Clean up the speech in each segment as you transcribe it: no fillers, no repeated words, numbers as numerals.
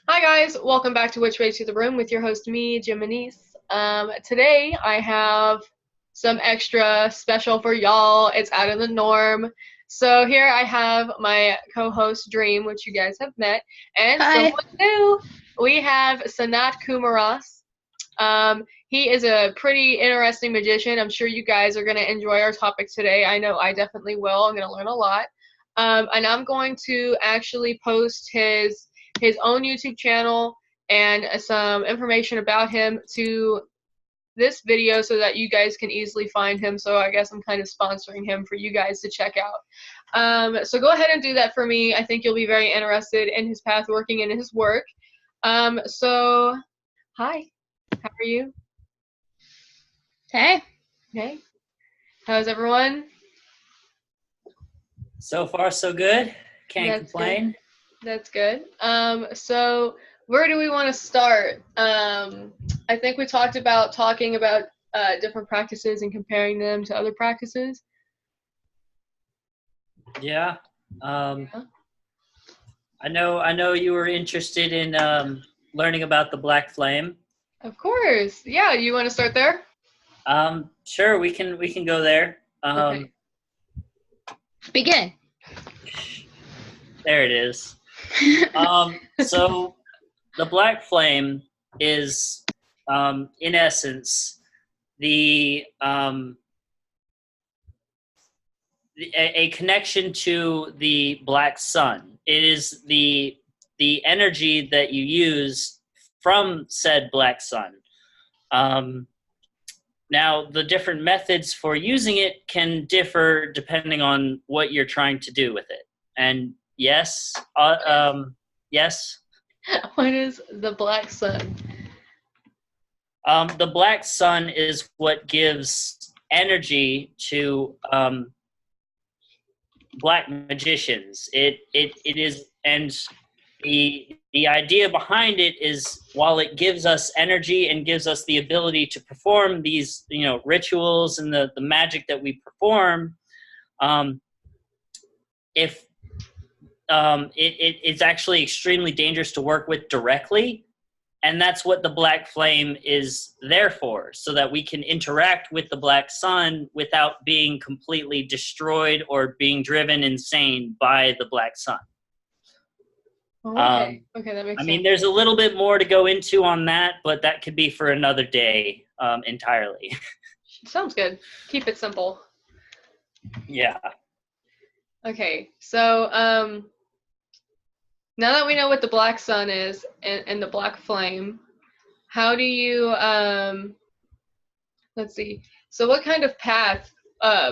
Hi guys, welcome back to Which Way to the Room with your host me, Gemaeice. Today I have some extra special for y'all. It's out of the norm. So here I have my co-host Dream, which you guys have met, and Hi. someone new. We have Sanat Kumaras. He is a pretty interesting magician. I'm sure you guys are going to enjoy our topic today. I know I definitely will. I'm going to learn a lot. And I'm going to actually post his own YouTube channel and some information about him to this video so that you guys can easily find him. So I guess I'm kind of sponsoring him for you guys to check out. So go ahead and do that for me. I think you'll be very interested in his path working in his work. So hi, how are you? Hey. Hey, how's everyone? So far, so good. Can't That's good. complain. That's good. So where do we want to start? I think we talked about talking about different practices and comparing them to other practices. Yeah. Yeah. I know you were interested in learning about the black flame. Of course. Yeah, you want to start there? Sure, we can go there. Okay. Begin. There it is. So the black flame is, in essence, a connection to the black sun. It is the energy that you use from said black sun. Now, the different methods for using it can differ depending on what you're trying to do with it. And yes, yes, What is the black sun? the black sun is what gives energy to black magicians. It is, and the idea behind it is, while it gives us energy and gives us the ability to perform these rituals and the magic that we perform, if it's actually extremely dangerous to work with directly. And that's what the black flame is there for, so that we can interact with the black sun without being completely destroyed or being driven insane by the black sun. Oh, okay. Okay, that makes I sense. mean, there's a little bit more to go into on that, but that could be for another day entirely. Sounds good. Keep it simple. Yeah. Okay, so now that we know what the black sun is and the black flame, how do you let's see. So what kind of path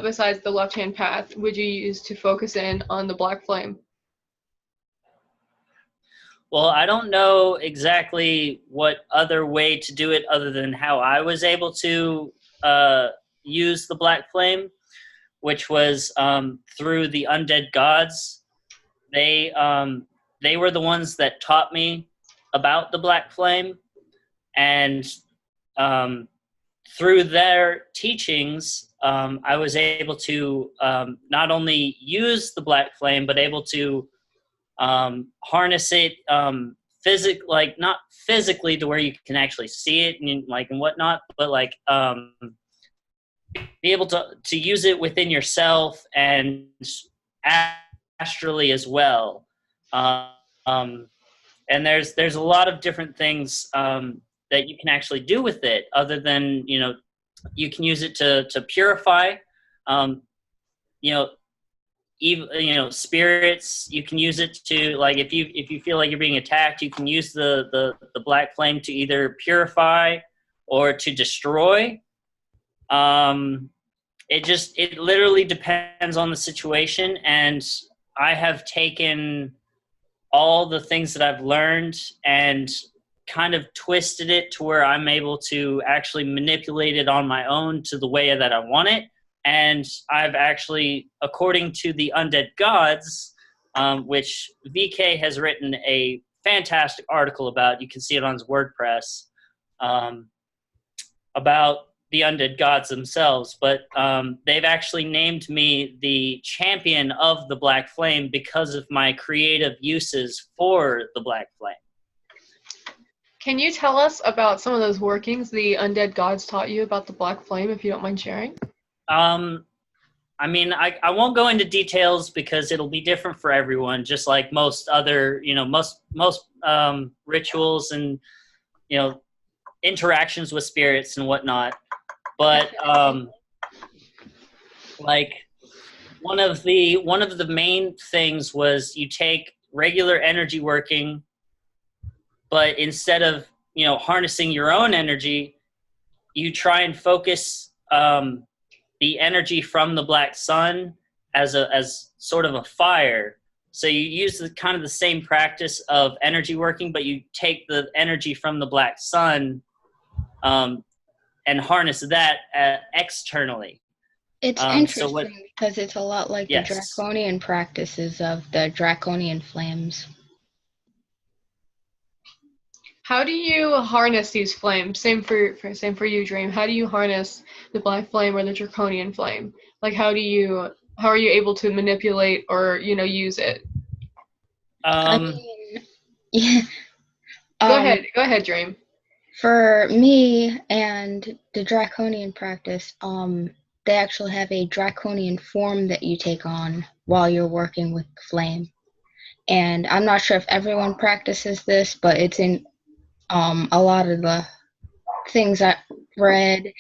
besides the left-hand path would you use to focus in on the black flame? Well, I don't know exactly what other way to do it other than how I was able to use the black flame, which was through the undead gods. They were the ones that taught me about the black flame, and through their teachings, I was able to not only use the black flame, but able to harness it like not physically to where you can actually see it and whatnot, but like be able to use it within yourself and astrally as well. And there's a lot of different things that you can actually do with it, other than you can use it to purify, you know even spirits. You can use it to, like, if you feel like you're being attacked, you can use the black flame to either purify or to destroy. It literally depends on the situation, and I have taken all the things that I've learned and kind of twisted it to where I'm able to actually manipulate it on my own to the way that I want it. And I've actually, according to the undead gods, which VK has written a fantastic article about, you can see it on his WordPress, about the undead gods themselves, but they've actually named me the champion of the black flame because of my creative uses for the black flame. Can you tell us about some of those workings the undead gods taught you about the black flame, if you don't mind sharing? I mean, I won't go into details because it'll be different for everyone, just like most other, most rituals and, interactions with spirits and whatnot. But like one of the main things was you take regular energy working, but instead of, harnessing your own energy, you try and focus the energy from the black sun as sort of a fire. So you use kind of the same practice of energy working, but you take the energy from the black sun and harness that externally. It's interesting because it's a lot like yes. the draconian practices of the draconian flames. How do you harness these flames? Same for you, Dream. How do you harness the black flame or the draconian flame? Like, how are you able to manipulate or use it? I mean, yeah. Go ahead, Dream. For me and the draconian practice, they actually have a draconian form that you take on while you're working with the flame. And I'm not sure if everyone practices this, but it's in a lot of the things I've read.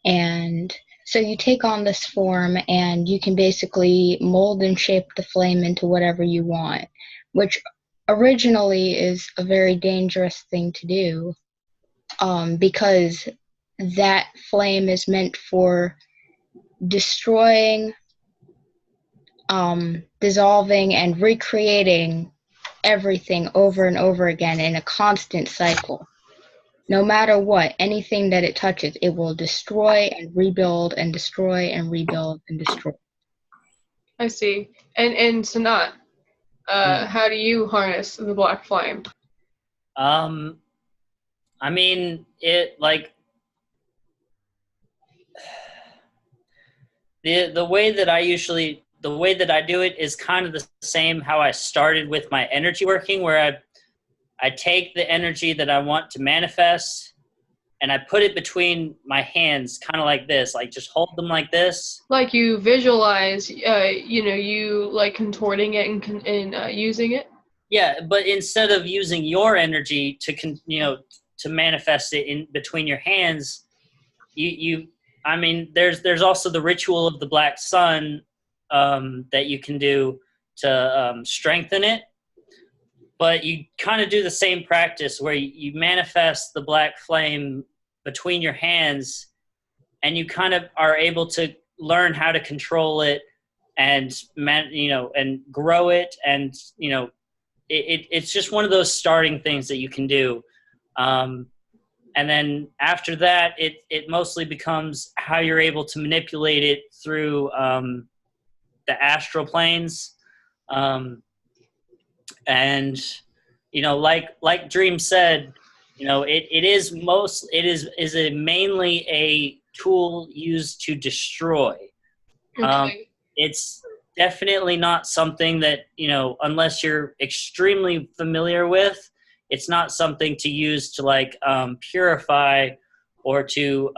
And so you take on this form and you can basically mold and shape the flame into whatever you want, which originally is a very dangerous thing to do, because that flame is meant for destroying, dissolving, and recreating everything over and over again in a constant cycle. No matter what, anything that it touches, it will destroy and rebuild and destroy and rebuild and destroy. I see. And Sanat, how do you harness the black flame? I mean, it like the way that I do it is kind of the same how I started with my energy working, where I take the energy that I want to manifest and I put it between my hands, kind of like this, like just hold them like this. Like you visualize, you like contorting it and using it. Yeah, but instead of using your energy to manifest it in between your hands, I mean, there's also the ritual of the black sun that you can do to strengthen it. But you kind of do the same practice where you manifest the black flame between your hands, and you kind of are able to learn how to control it and and grow it, and it's just one of those starting things that you can do. And then after that, it mostly becomes how you're able to manipulate it through the astral planes. And like Dream said, it is mainly a tool used to destroy. Okay. It's definitely not something that, unless you're extremely familiar with, it's not something to use to purify or to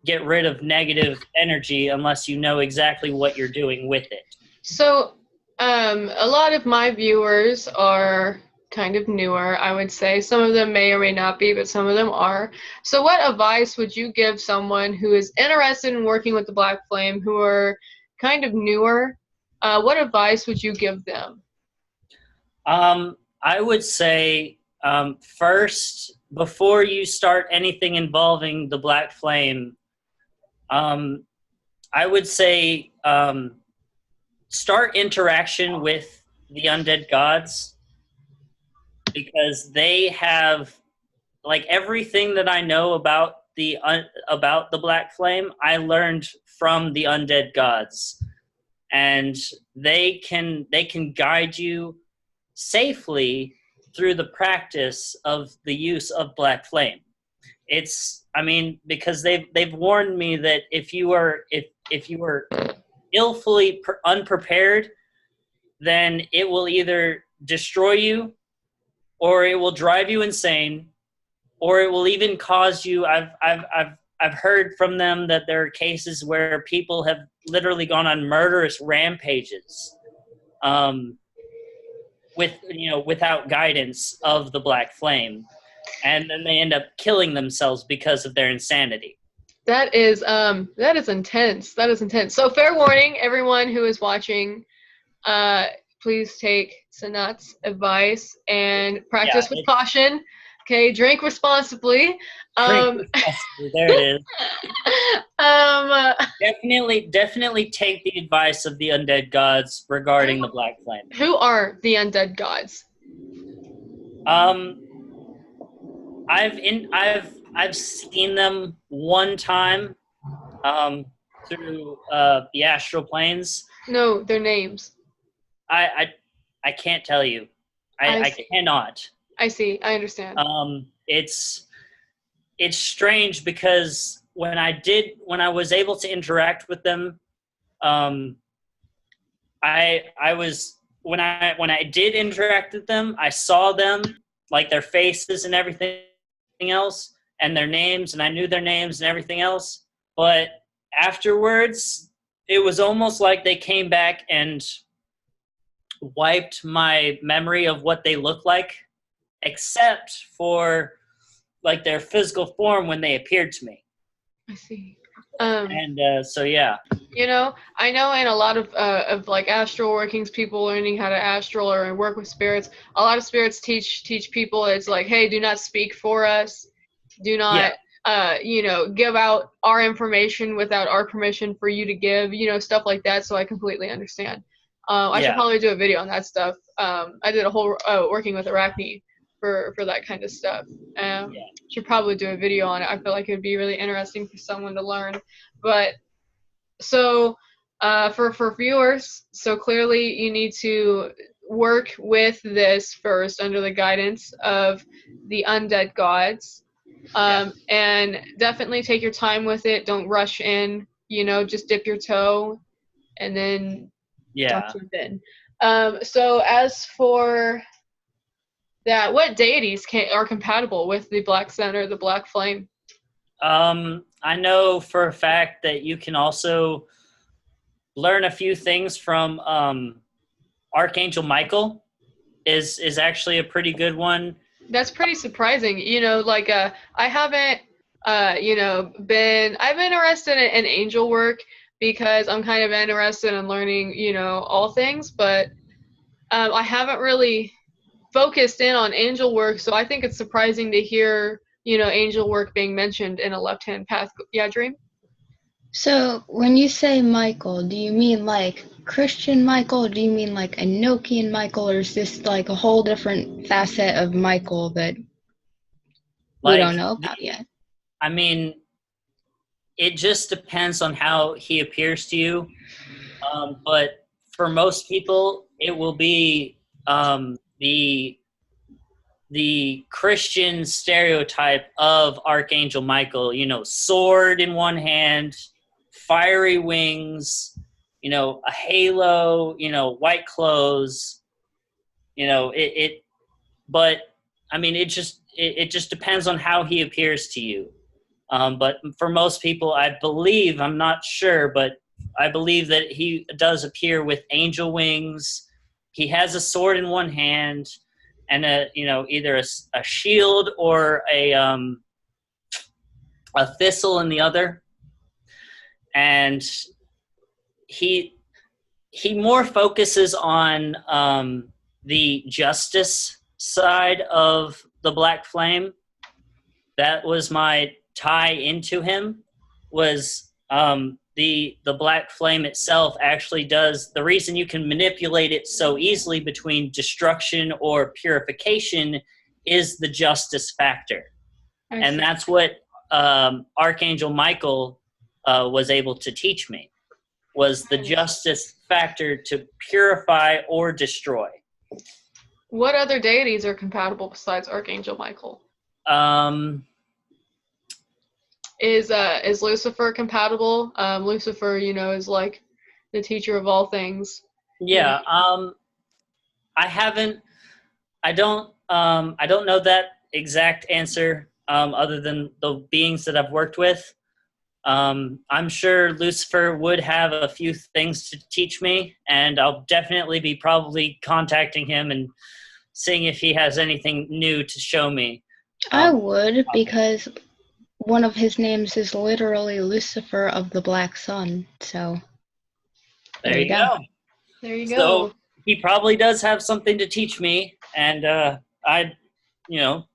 get rid of negative energy unless you know exactly what you're doing with it. So a lot of my viewers are kind of newer, I would say. Some of them may or may not be, but some of them are. So what advice would you give someone who is interested in working with the black flame, who are kind of newer? What advice would you give them? I would say first, before you start anything involving the black flame, I would say start interaction with the undead gods, because they have, like, everything that I know about the black flame, I learned from the undead gods, and they can guide you safely through the practice of the use of black flame. Because they've warned me that if you are illfully unprepared, then it will either destroy you or it will drive you insane, or it will even cause you. I've heard from them that there are cases where people have literally gone on murderous rampages, without guidance of the black flame, and then they end up killing themselves because of their insanity. That is intense. That is intense. So fair warning, everyone who is watching, please take Sanat's advice and practice with caution. Okay, drink responsibly. Drink responsibly. There it is. Definitely take the advice of the undead gods regarding the black flame. Who are the undead gods? I've seen them one time through the astral planes. No, their names. I can't tell you. I cannot. I see. I understand. It's strange because when I was able to interact with them, when I did interact with them, I saw them, like their faces and everything else, and their names, and I knew their names and everything else. But afterwards, it was almost like they came back and wiped my memory of what they look like, except for like their physical form when they appeared to me. I see. So yeah. I know in a lot of like astral workings, people learning how to astral or work with spirits, a lot of spirits teach people, it's like, hey, do not speak for us. Do not, give out our information without our permission for you to give, stuff like that. So I completely understand. I should probably do a video on that stuff. I did a whole working with Arachne for that kind of stuff. Should probably do a video on it. I feel like it would be really interesting for someone to learn. But so for viewers, so clearly you need to work with this first under the guidance of the undead gods. And definitely take your time with it. Don't rush in, just dip your toe and then don't jump in. So as for that, what deities are compatible with the Black Sun or the Black Flame? I know for a fact that you can also learn a few things from Archangel Michael is actually a pretty good one. That's pretty surprising. I haven't, I've been interested in angel work because I'm kind of interested in learning, all things, but I haven't really focused in on angel work, so I think it's surprising to hear, angel work being mentioned in a left-hand path. Yeah, Dream? So when you say Michael, do you mean like Christian Michael, or do you mean like Enochian Michael, or is this like a whole different facet of Michael that we don't know about yet? I mean, it just depends on how he appears to you. But for most people, it will be the Christian stereotype of Archangel Michael, sword in one hand, fiery wings, a halo, white clothes, but I mean, it just depends on how he appears to you. But for most people, I believe, I'm not sure, but I believe that he does appear with angel wings. He has a sword in one hand and either a shield or a thistle in the other. And he more focuses on the justice side of the Black Flame. That was my tie into him, was the Black Flame itself actually does, the reason you can manipulate it so easily between destruction or purification is the justice factor. And that's what Archangel Michael was able to teach me, was the justice factor to purify or destroy. What other deities are compatible besides Archangel Michael? Is Lucifer compatible? Lucifer, is like the teacher of all things. Yeah. I don't know that exact answer. other than the beings that I've worked with. I'm sure Lucifer would have a few things to teach me, and I'll definitely be probably contacting him and seeing if he has anything new to show me. I would, because one of his names is literally Lucifer of the Black Sun. So there you go. There you So go. he probably does have something to teach me, and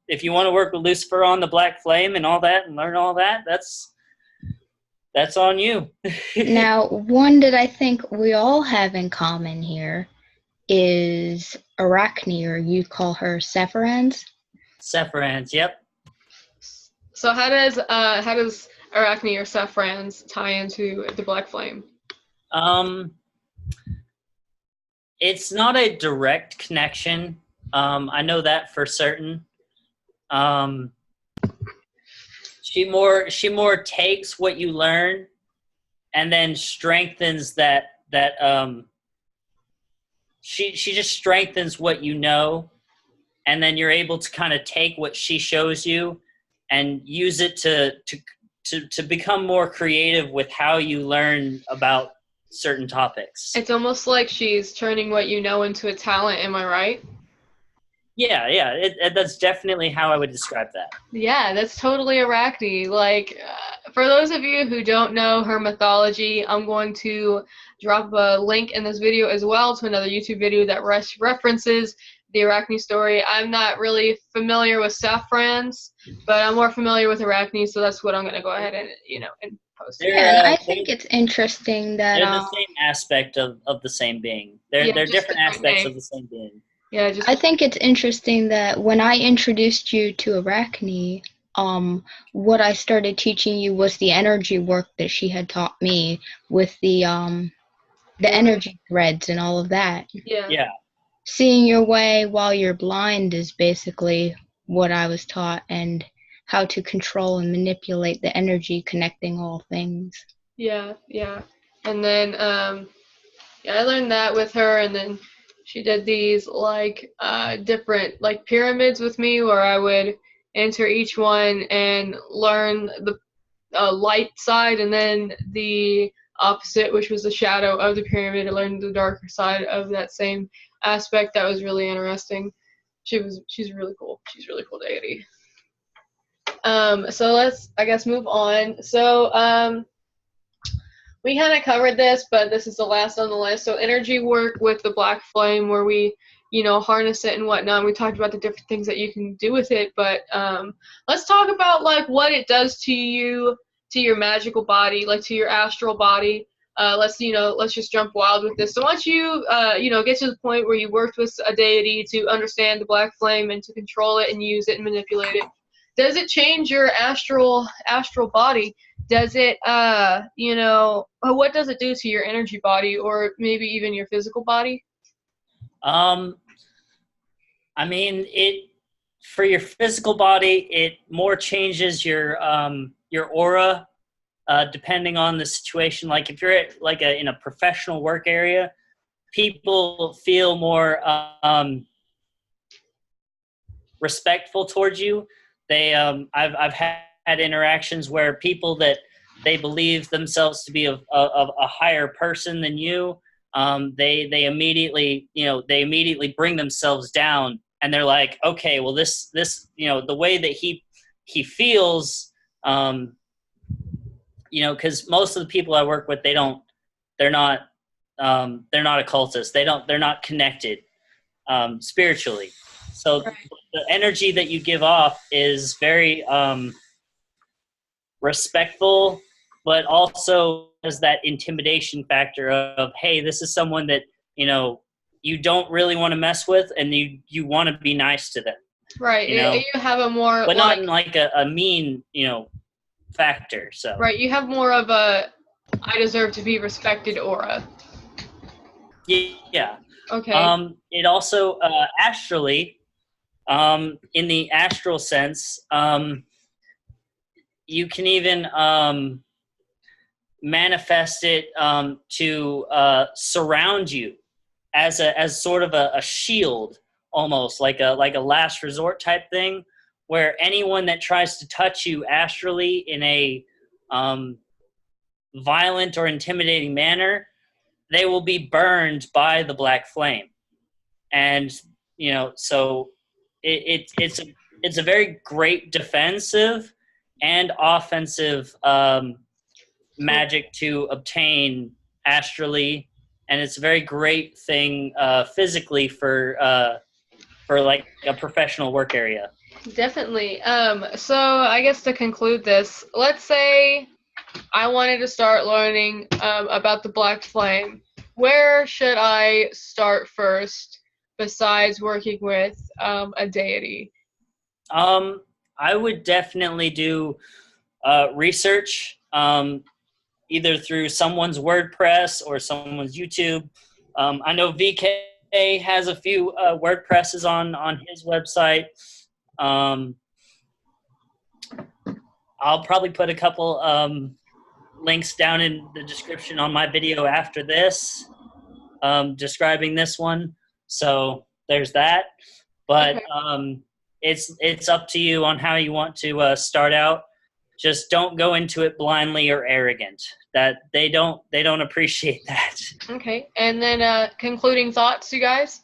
if you want to work with Lucifer on the Black Flame and all that and learn all that, that's on you. Now, one that I think we all have in common here is Arachne, or you call her Sephiroth. Sephiroth, yep. So how does Arachne or Sephiroth tie into the Black Flame? It's not a direct connection. I know that for certain. She more takes what you learn and then strengthens that she just strengthens what you know, and then you're able to kind of take what she shows you and use it to become more creative with how you learn about certain topics. It's almost like she's turning what you know into a talent. Am I right? Yeah. That's definitely how I would describe that. Yeah, that's totally Arachne. Like, for those of you who don't know her mythology, I'm going to drop a link in this video as well to another YouTube video that references the Arachne story. I'm not really familiar with Sephiroth, but I'm more familiar with Arachne, so that's what I'm going to go ahead and post. Yeah, and I think it's interesting that they're the same aspect of the same being. They're different aspects of the same being. Yeah, I think it's interesting that when I introduced you to Arachne, what I started teaching you was the energy work that she had taught me with the energy threads and all of that. Yeah. Seeing your way while you're blind is basically what I was taught, and how to control and manipulate the energy connecting all things. Yeah. And then I learned that with her, and then she did these different pyramids with me, where I would enter each one and learn the light side, and then the opposite, which was the shadow of the pyramid, and learn the darker side of that same aspect. That was really interesting. She's really cool. She's a really cool deity. So let's, I guess, move on. So we kind of covered this, but this is the last on the list. So energy work with the Black Flame, where we, harness it and whatnot. We talked about the different things that you can do with it, but let's talk about what it does to you, to your magical body, to your astral body. Let's just jump wild with this. So once you get to the point where you worked with a deity to understand the Black Flame and to control it and use it and manipulate it, does it change your astral body? Does it, what does it do to your energy body, or maybe even your physical body? I mean, for your physical body, it more changes your aura, depending on the situation. Like if you're at in a professional work area, people feel more respectful towards you. I've had interactions where people that they believe themselves to be of a higher person than you, they immediately bring themselves down, and they're like, okay, well this the way that he feels, because most of the people I work with, they're not occultists. They're not connected spiritually. So right. The energy that you give off is very respectful, but also has that intimidation factor of, hey, this is someone that you don't really want to mess with, and you want to be nice to them. Right. You have a more, but not in a mean factor. So right, you have more of a I deserve to be respected aura. Yeah. Okay. It also astrally, in the astral sense, you can even manifest it to surround you as sort of a shield, almost like a last resort type thing, where anyone that tries to touch you astrally in a violent or intimidating manner, they will be burned by the black flame. And so it's a very great defensive and offensive magic to obtain astrally, and it's a very great thing physically for like a professional work area. Definitely. So I guess to conclude this, let's say I wanted to start learning about the black flame. Where should I start first besides working with a deity? I would definitely do research, either through someone's WordPress or someone's YouTube. I know VK has a few WordPresses on his website. I'll probably put a couple links down in the description on my video after this, describing this one. So there's that. But Okay. it's up to you on how you want to start out. Just don't go into it blindly or arrogant. That they don't appreciate that. Okay. And then concluding thoughts, you guys?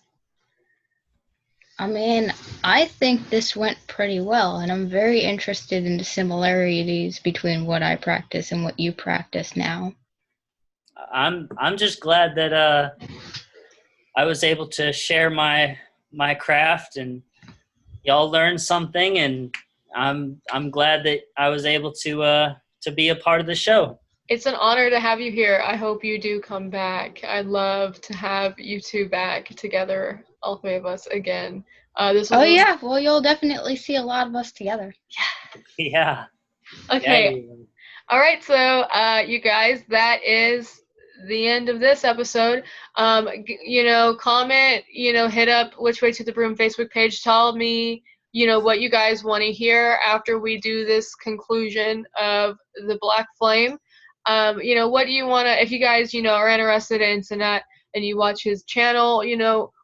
I mean, I think this went pretty well, and I'm very interested in the similarities between what I practice and what you practice now. I'm just glad that I was able to share my craft, and y'all learned something, and I'm glad that I was able to be a part of the show. It's an honor to have you here. I hope you do come back. I'd love to have you two back together, all three of us again. Yeah, well, you'll definitely see a lot of us together. Yeah. Okay. Yeah. All right, so you guys, that is the end of this episode. Comment, hit up Which Way to the Broom Facebook page. Tell me, what you guys want to hear after we do this conclusion of the Black Flame. What do you want to, if you guys, are interested in Sanat and you watch his channel,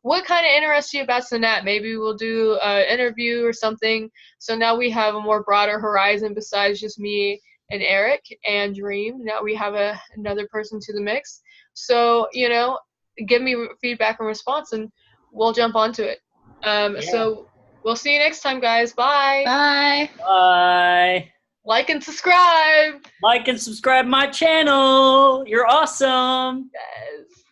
what kind of interests you about Sanat? Maybe we'll do an interview or something. So now we have a more broader horizon besides just me and Eric and Dream. Now we have another person to the mix. So, give me feedback and response and we'll jump onto it. So we'll see you next time, guys. Bye. Bye. Bye. Like and subscribe. Like and subscribe my channel. You're awesome. Yes.